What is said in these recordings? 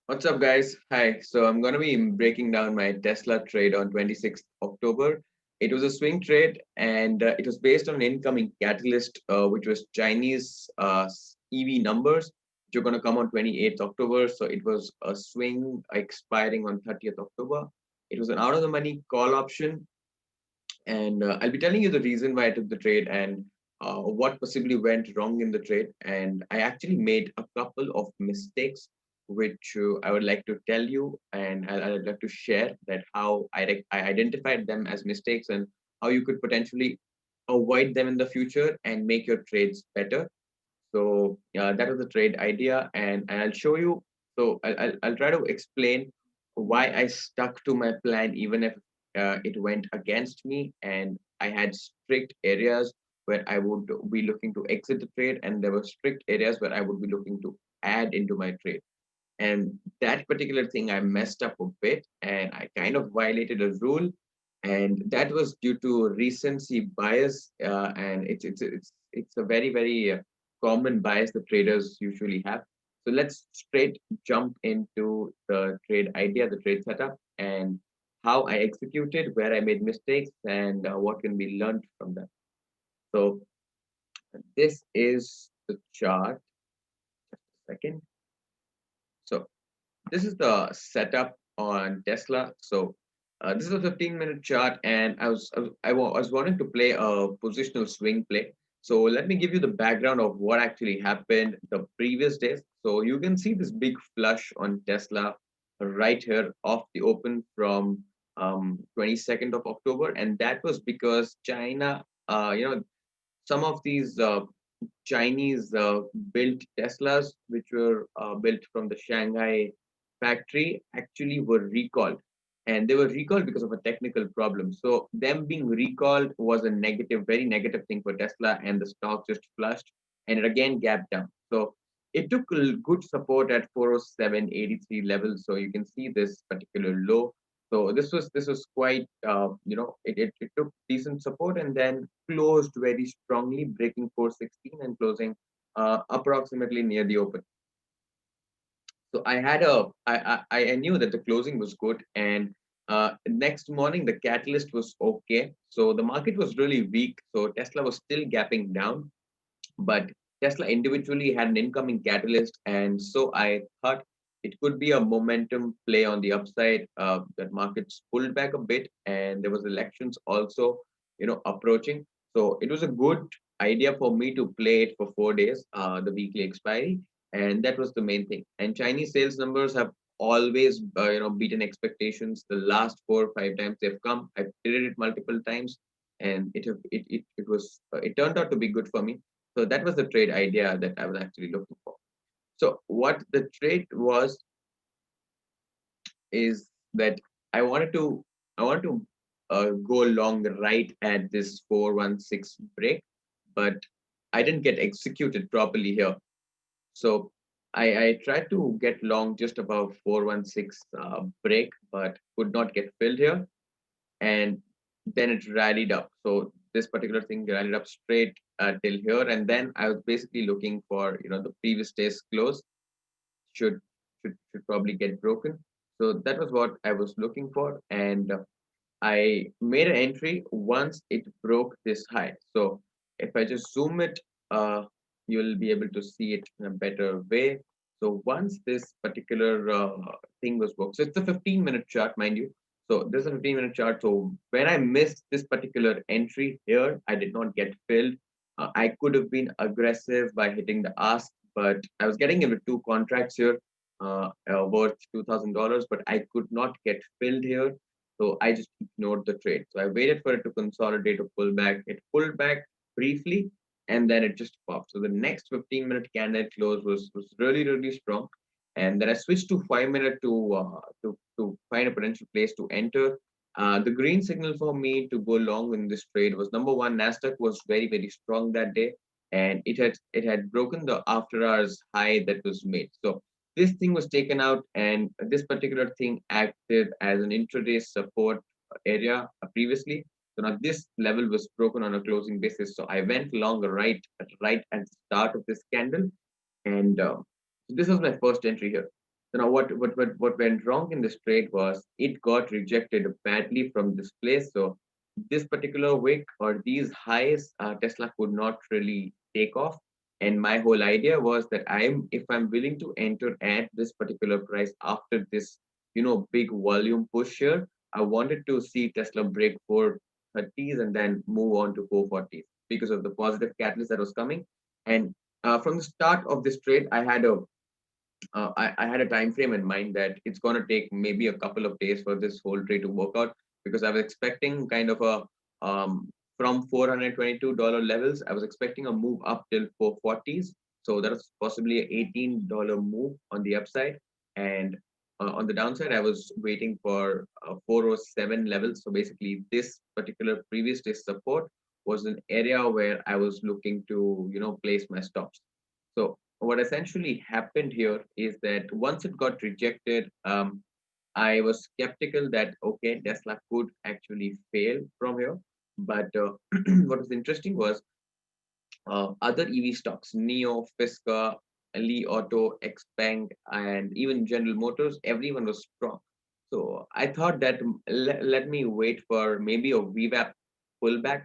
What's up, guys? Hi. So I'm going to be breaking down my Tesla trade on 26th October. It was a swing trade, and it was based on an incoming catalyst, which was Chinese EV numbers, which are going to come on 28th October. So it was a swing expiring on 30th October. It was an out of the money call option, and I'll be telling you the reason why I took the trade and what possibly went wrong in the trade. And I actually made a couple of mistakes, which I would like to tell you, and I'd like to share that how I identified them as mistakes and how you could potentially avoid them in the future and make your trades better. So that was the trade idea, and I'll show you. So I'll try to explain why I stuck to my plan even if it went against me, and I had strict areas where I would be looking to exit the trade, and there were strict areas where I would be looking to add into my trade. And that particular thing I messed up a bit, and I kind of violated a rule, and that was due to recency bias, and it's a very common bias that traders usually have. So let's straight jump into the trade idea, the trade setup, and how I executed, where I made mistakes, and what can be learned from that. So this is the chart. Just a second. So this is the setup on Tesla. So this is a 15-minute chart, and I was wanting to play a positional swing play. So let me give you the background of what actually happened the previous days. So you can see this big flush on Tesla right here off the open from 22nd of October, and that was because China, some of these Chinese built Teslas, which were built from the Shanghai factory, actually were recalled. And they were recalled because of a technical problem. So, them being recalled was a negative, very negative thing for Tesla, and the stock just flushed and it again gapped down. So, it took good support at 407.83 levels. So, you can see this particular low. So this was quite it took decent support and then closed very strongly, breaking 416 and closing approximately near the open. So I had a I knew that the closing was good, and next morning the catalyst was okay. So the market was really weak. So Tesla was still gapping down, but Tesla individually had an incoming catalyst, and so I thought it could be a momentum play on the upside. That markets pulled back a bit, and there was elections also, approaching. So it was a good idea for me to play it for 4 days, the weekly expiry, and that was the main thing. And Chinese sales numbers have always, beaten expectations. The last 4 or 5 times they've come, I've did it multiple times, and it turned out to be good for me. So that was the trade idea that I was actually looking for. So what the trade was is that I wanted to I wanted to go long right at this 416 break, but I didn't get executed properly here. So I tried to get long just above 416 break, but could not get filled here, and then it rallied up. So this particular thing rallied up straight till here, and then I was basically looking for the previous day's close should should probably get broken. So that was what I was looking for, and I made an entry once it broke this high. So if I just zoom it, you'll be able to see it in a better way. So once this particular thing was broke, so it's a 15-minute chart, mind you. So this is a 15-minute chart. So when I missed this particular entry here, I did not get filled. I could have been aggressive by hitting the ask, but I was getting into two contracts here worth $2,000, but I could not get filled here. So I just ignored the trade. So I waited for it to consolidate to pull back. It pulled back briefly and then it just popped. So the next 15-minute candle close was really strong. And then I switched to 5 minute to find a potential place to enter. The green signal for me to go long in this trade was number one, Nasdaq was very strong that day, and it had broken the after hours high that was made. So this thing was taken out, and this particular thing acted as an intraday support area previously. So now this level was broken on a closing basis. So I went long right at the start of this candle, and this was my first entry here. So now what went wrong in this trade was it got rejected badly from this place. So this particular wick or these highs, Tesla could not really take off. And my whole idea was that if I'm willing to enter at this particular price after this, big volume push here, I wanted to see Tesla break 430s and then move on to 440s because of the positive catalyst that was coming. And from the start of this trade, I had a time frame in mind that it's going to take maybe a couple of days for this whole trade to work out because I was expecting kind of a from $422 levels, I was expecting a move up till 440s. So that was possibly an $18 move on the upside. And on the downside, I was waiting for 407 levels. So basically, this particular previous day support was an area where I was looking to, place my stops. So what essentially happened here is that once it got rejected, I was skeptical that okay, Tesla could actually fail from here. But what was interesting was other EV stocks, Neo, Fisker, Li Auto, Xpeng, and even General Motors, everyone was strong. So I thought that let me wait for maybe a VWAP pullback.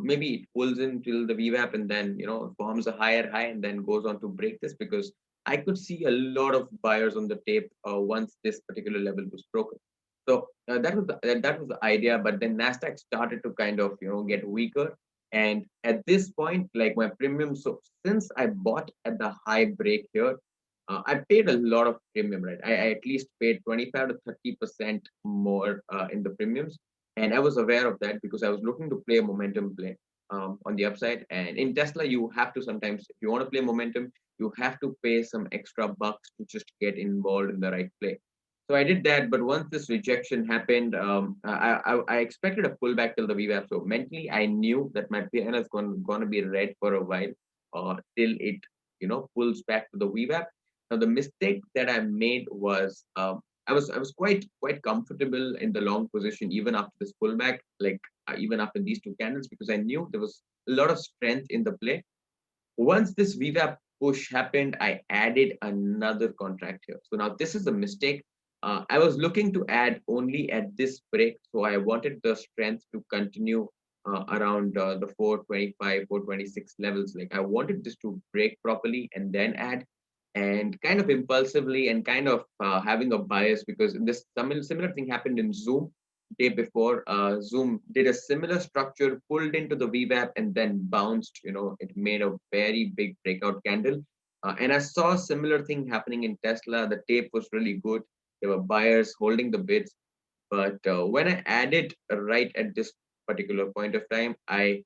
Maybe it pulls in till the VWAP and then forms a higher high and then goes on to break this because I could see a lot of buyers on the tape once this particular level was broken. So that was the idea. But then Nasdaq started to kind of get weaker, and at this point, like my premium, so since I bought at the high break here, I paid a lot of premium, right? I at least paid 25 to 30% more in the premiums. And I was aware of that because I was looking to play a momentum play on the upside. And in Tesla, you have to sometimes, if you want to play momentum, you have to pay some extra bucks to just get involved in the right play. So I did that, but once this rejection happened, I expected a pullback till the VWAP. So mentally, I knew that my PN is going to be red for a while, till it pulls back to the VWAP. Now the mistake that I made was I was quite comfortable in the long position even after this pullback, like even after these two candles, because I knew there was a lot of strength in the play. Once this VWAP push happened, I added another contract here. So now this is a mistake. I was looking to add only at this break. So I wanted the strength to continue around the 425, 426 levels. Like I wanted this to break properly and then add, and kind of impulsively and kind of having a bias because this similar thing happened in Zoom day before. Zoom did a similar structure, pulled into the VWAP and then bounced. It made a very big breakout candle. And I saw a similar thing happening in Tesla. The tape was really good. There were buyers holding the bids. But when I added right at this particular point of time, I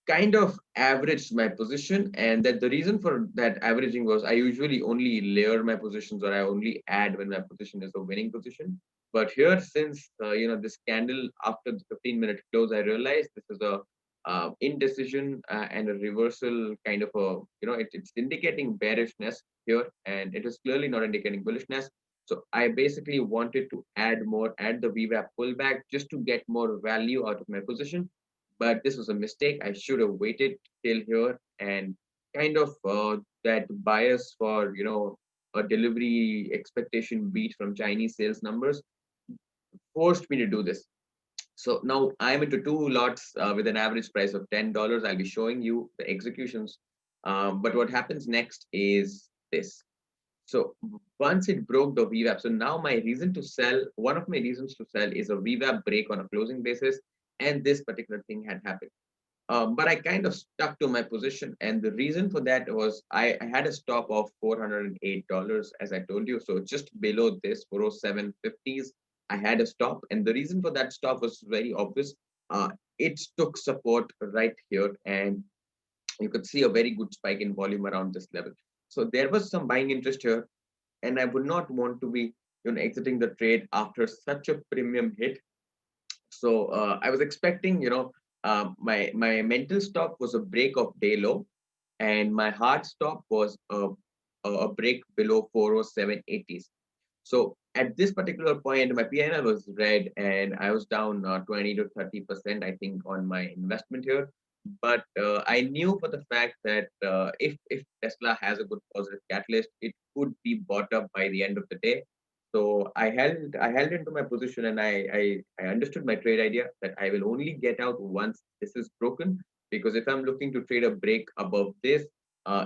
kind of averaged my position, and that the reason for that averaging was I usually only layer my positions or I only add when my position is a winning position. But here, since this candle after the 15-minute close, I realized this is a indecision and a reversal kind of a it's indicating bearishness here, and it is clearly not indicating bullishness. So I basically wanted to add more at the VWAP pullback just to get more value out of my position, but this was a mistake. I should have waited till here, and kind of that bias for a delivery expectation beat from Chinese sales numbers forced me to do this. So now I'm into two lots with an average price of $10. I'll be showing you the executions. But what happens next is this. So once it broke the VWAP, so now my reason to sell, one of my reasons to sell is a VWAP break on a closing basis, and this particular thing had happened. But I kind of stuck to my position. And the reason for that was I had a stop of $408, as I told you. So just below this, 407.50s, I had a stop. And the reason for that stop was very obvious. It took support right here. And you could see a very good spike in volume around this level. So there was some buying interest here. And I would not want to be exiting the trade after such a premium hit. So I was expecting, my mental stop was a break of day low, and my hard stop was a break below 407.80s. So at this particular point, my PNL was red, and I was down 20 to 30%, I think, on my investment here. but I knew for the fact that if Tesla has a good positive catalyst, it could be bought up by the end of the day. So I held into my position, and I understood my trade idea that I will only get out once this is broken, because if I'm looking to trade a break above this,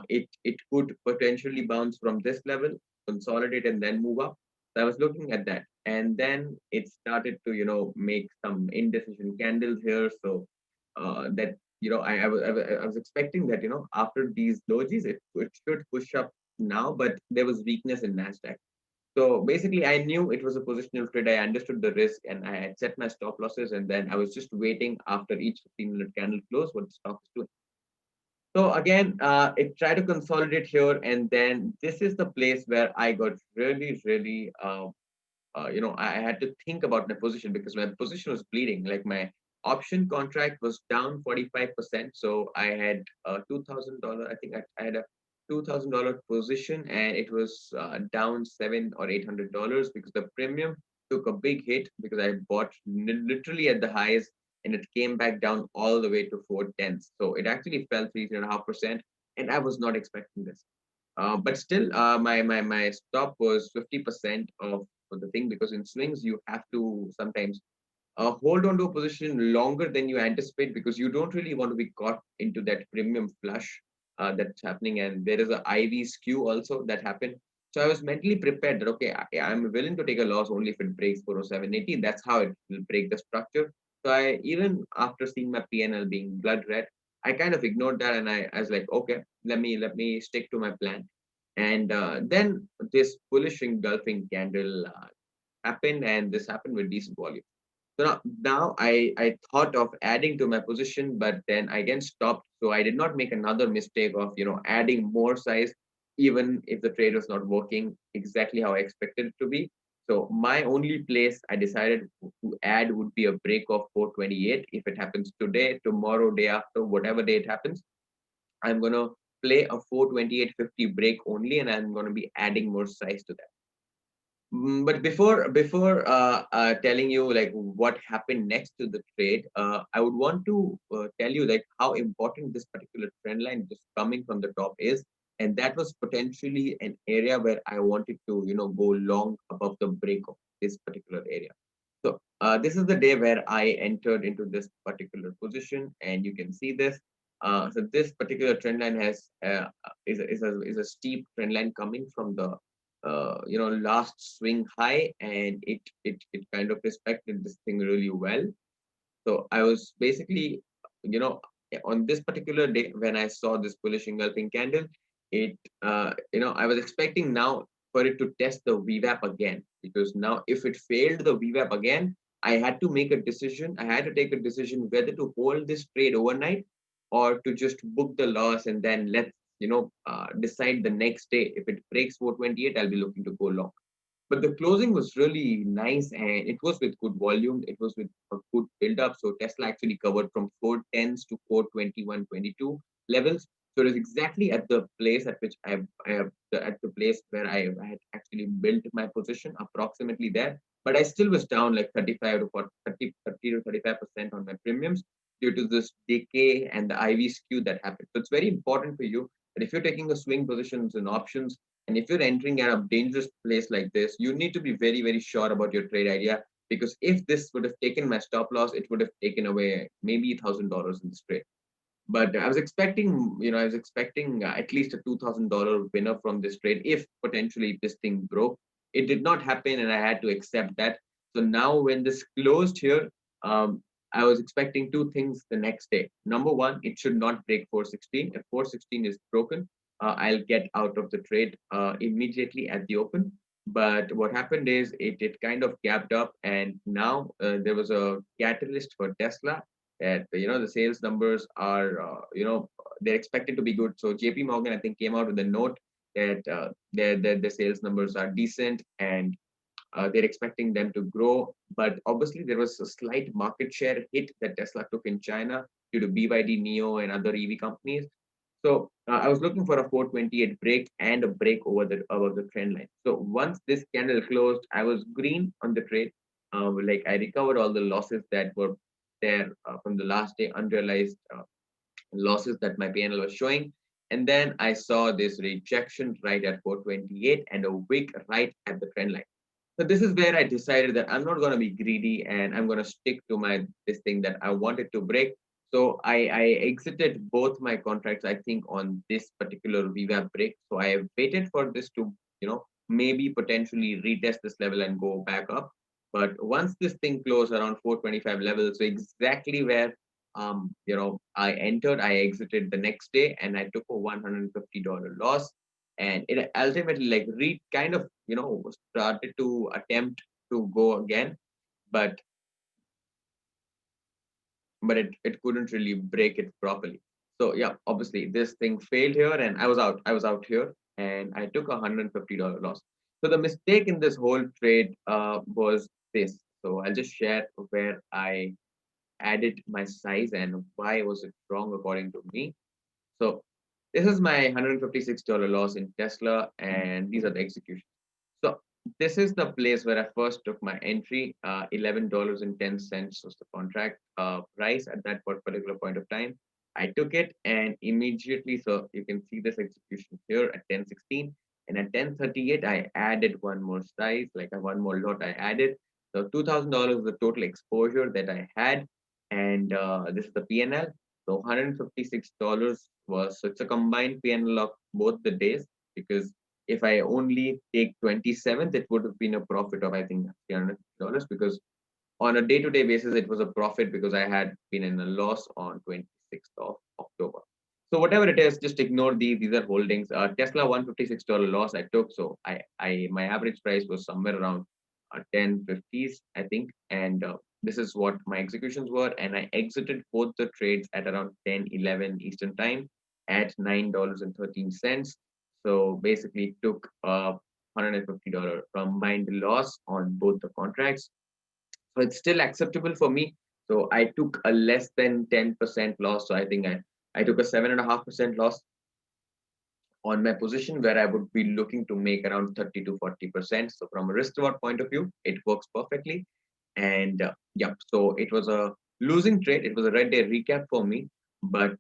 it could potentially bounce from this level, consolidate, and then move up. So I was looking at that, and then it started to make some indecision candles here. So that I was expecting that after these dojis it should push up now, but there was weakness in Nasdaq. So basically, I knew it was a positional trade. I understood the risk, and I had set my stop losses, and then I was just waiting after each 15-minute candle close what the stock is doing. So again, it tried to consolidate here, and then this is the place where I got really, really I had to think about my position because my position was bleeding. Like my option contract was down 45%. So I had $2,000. I think I had a $2,000 position, and it was down $700 or $800 because the premium took a big hit because I bought literally at the highs, and it came back down all the way to 4 tenths. So it actually fell 3.5%, and I was not expecting this. But still, my stop was 50% of the thing, because in swings you have to sometimes hold on to a position longer than you anticipate, because you don't really want to be caught into that premium flush that's happening, and there is a IV skew also that happened. So I was mentally prepared that okay, I'm willing to take a loss only if it breaks 40780. That's how it will break the structure. So I, even after seeing my PNL being blood red, I kind of ignored that, and I was like, okay, let me stick to my plan. And then this bullish engulfing candle happened, and this happened with decent volume. So now I thought of adding to my position, but then I again stopped. So I did not make another mistake of adding more size, even if the trade was not working exactly how I expected it to be. So my only place I decided to add would be a break of 428. If it happens today, tomorrow, day after, whatever day it happens, I'm gonna play a 428.50 break only, and I'm gonna be adding more size to that. But before telling you like what happened next to the trade, I would want to tell you like how important this particular trend line just coming from the top is, and that was potentially an area where I wanted to go long above the break of this particular area. So this is the day where I entered into this particular position, and you can see this. So this particular trend line has is a steep trend line coming from the last swing high, and it kind of respected this thing really well. So I was basically, you know, on this particular day when I saw this bullish engulfing candle, I was expecting now for it to test the VWAP again, because now if it failed the VWAP again, I had to make a decision. I had to take a decision whether to hold this trade overnight or to just book the loss and then decide the next day. If it breaks 428, I'll be looking to go long. But the closing was really nice, and it was with good volume. It was with a good build up. So Tesla actually covered from 410s to 421.22 levels. So it is exactly at the place at which at the place where I had actually built my position, approximately there. But I still was down like 35 to 40, 30 to 35% on my premiums due to this decay and the IV skew that happened. So it's very important for you that if you're taking a swing positions and options, and if you're entering at a dangerous place like this, you need to be very, very sure about your trade idea. Because if this would have taken my stop loss, it would have taken away maybe $1,000 in this trade. But I was expecting at least a $2,000 winner from this trade if potentially this thing broke. It did not happen, and I had to accept that. So now when this closed here, I was expecting two things the next day. Number one, it should not break 416. If 416 is broken, I'll get out of the trade immediately at the open. But what happened is it kind of gapped up, and now there was a catalyst for Tesla that the sales numbers are they're expected to be good. So JP Morgan, I think, came out with a note that their sales numbers are decent, and they're expecting them to grow. But obviously there was a slight market share hit that Tesla took in China due to BYD Neo and other EV companies. So I was looking for a 428 break and a break over the trend line. So once this candle closed, I was green on the trade. Like I recovered all the losses that were there from the last day unrealized losses that my PNL was showing. And then I saw this rejection right at 428 and a wick right at the trend line. So this is where I decided that I'm not going to be greedy and I'm going to stick to my this thing that I wanted to break. So I exited both my contracts, I think, on this particular VWAP break. So I waited for this to, maybe potentially retest this level and go back up. But once this thing closed around 425 levels, so exactly where I entered, I exited the next day and I took a $150 loss. And it ultimately like kind of started to attempt to go again, but it couldn't really break it properly. So yeah, obviously this thing failed here and I was out here and I took $150 loss. So the mistake in this whole trade was this. So I'll just share where I added my size and why was it wrong according to me. So this is my $156 loss in Tesla, and these are the executions. So this is the place where I first took my entry. $11.10 was the contract price at that particular point of time. I took it and immediately, so you can see this execution here at 10:16, and at 10:38 I added one more size, like a one more lot I added. So $2,000 the total exposure that I had, and this is the PNL. So $156 was, so it's a combined PNL of both the days, because if I only take 27th, it would have been a profit of, I think, $300, because on a day-to-day basis, it was a profit because I had been in a loss on 26th of October. So whatever it is, just ignore these. These are holdings. Tesla $156 loss I took. So my average price was somewhere around 1050s, I think. And this is what my executions were. And I exited both the trades at around 10:11 Eastern time at $9.13. So basically took $150 combined loss on both the contracts. So it's still acceptable for me. So I took a less than 10% loss. So I think I took a 7.5% loss on my position, where I would be looking to make around 30 to 40%. So from a risk reward point of view, it works perfectly. And yeah, so it was a losing trade. It was a red day recap for me. But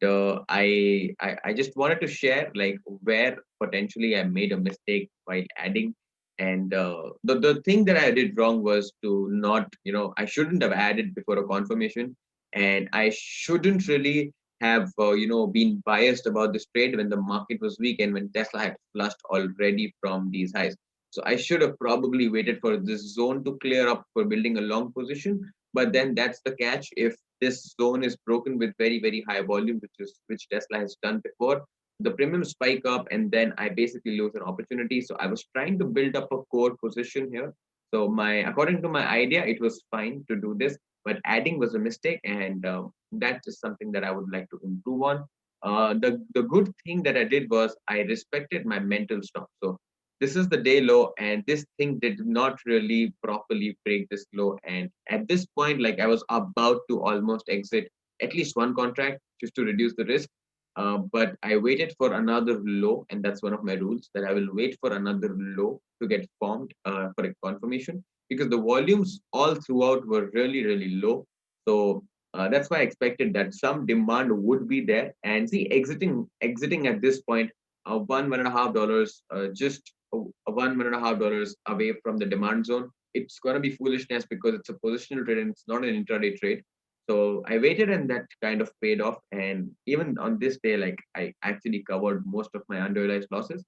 I just wanted to share like where potentially I made a mistake while adding. And the thing that I did wrong was to not, I shouldn't have added before a confirmation. And I shouldn't really have been biased about this trade when the market was weak and when Tesla had flushed already from these highs. So I should have probably waited for this zone to clear up for building a long position. But then that's the catch. If this zone is broken with very, very high volume, which Tesla has done before, the premium spike up and then I basically lose an opportunity. So I was trying to build up a core position here. So according to my idea, it was fine to do this, but adding was a mistake, and that is something that I would like to improve on. The good thing that I did was I respected my mental stop. So this is the day low, and this thing did not really properly break this low. And at this point, like I was about to almost exit at least one contract just to reduce the risk. But I waited for another low, and that's one of my rules, that I will wait for another low to get formed for a confirmation, because the volumes all throughout were really, really low. So that's why I expected that some demand would be there. And see, exiting at this point, $1.5, just $1.5 away from the demand zone, it's gonna be foolishness because it's a positional trade and it's not an intraday trade. So I waited and that kind of paid off. And even on this day, like I actually covered most of my unrealized losses.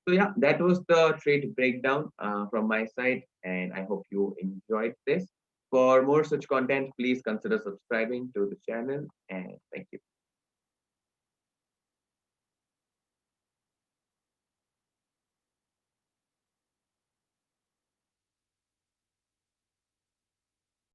So yeah, that was the trade breakdown from my side, and I hope you enjoyed this. For more such content, please consider subscribing to the channel, and thank you.